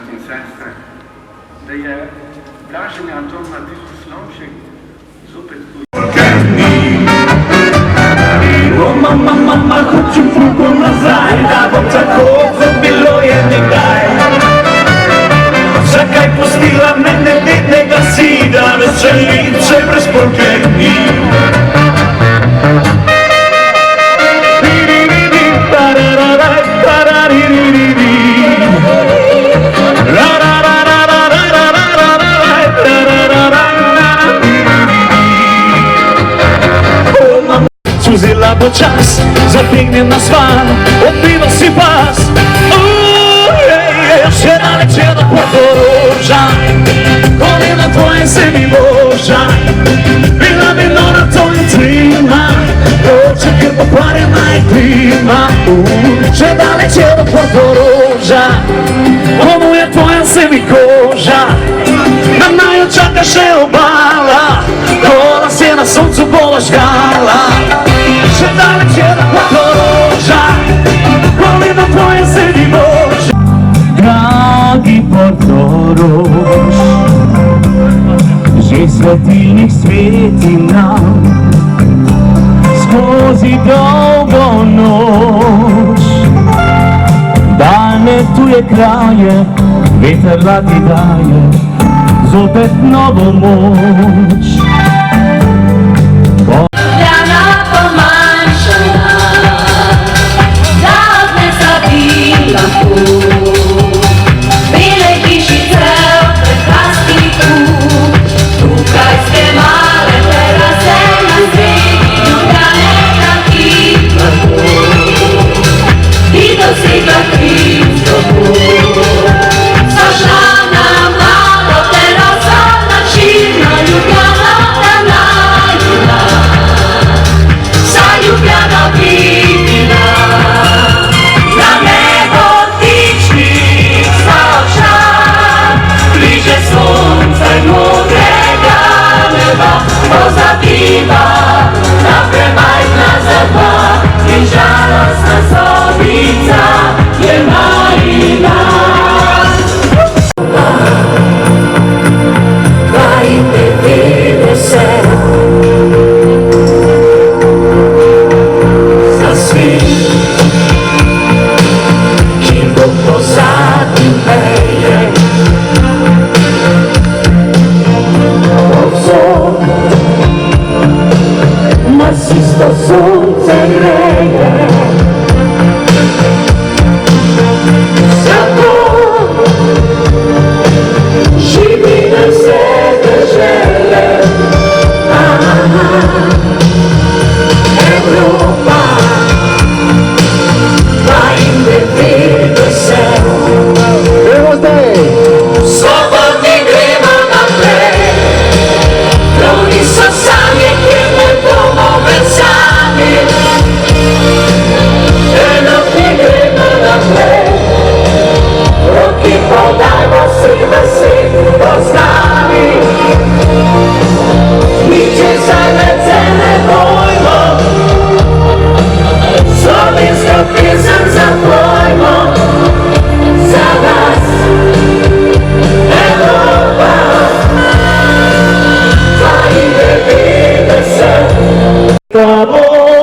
braći i sestre, da je Blaženi Anton Mladislavšek zopet tu. Mama, hoću fugu nazaj, da bom tako bilo je nekaj. Zakaj pustila mene bednega si, da veselice brez poklekni? Suzila bo čas, zapigne na svan, odbiva si pas. Še daleč je do Portoroža, kolena tvoje se mi loža. Bila bi nora tvojim trima, roče ker pokvarjena je klima. Še daleč je do Portoroža, komu je tvoja se mi koža. Na naju čaka še obala, kola se na soncu bola žgala. Še daleč je do Portoroža, kolena tvoje se mi loža. Dragi Portorož, že svetilnik sveti nam skozi dolgo noč. Daljne tuje kraje, veter lati daje zopet novo moč.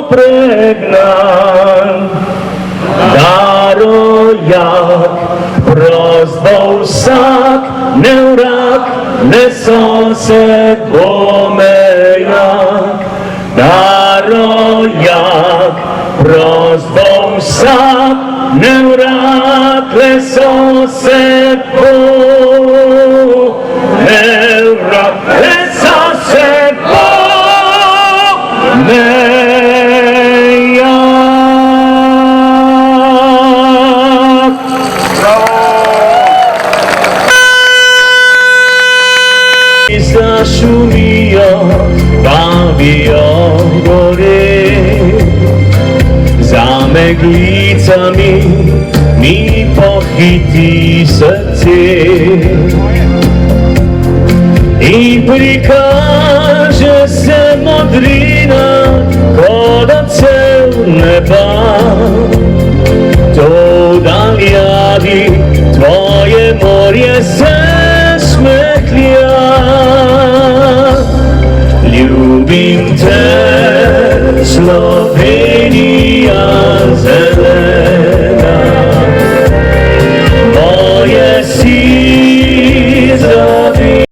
Pregnan, darojak, prost bo vsak, ne vrak, ne sosed, pomejak. Darojak, prost bo vsak, ne vrak, ne sosed, pomejak. Ne sosed, pomejak. Zašumijo, bavijo gore, za meglicami mi pohiti srce in prikaže se modrina kot cel neba. To daljavi tvoje morje jesteśmy Lubim te Slovenia,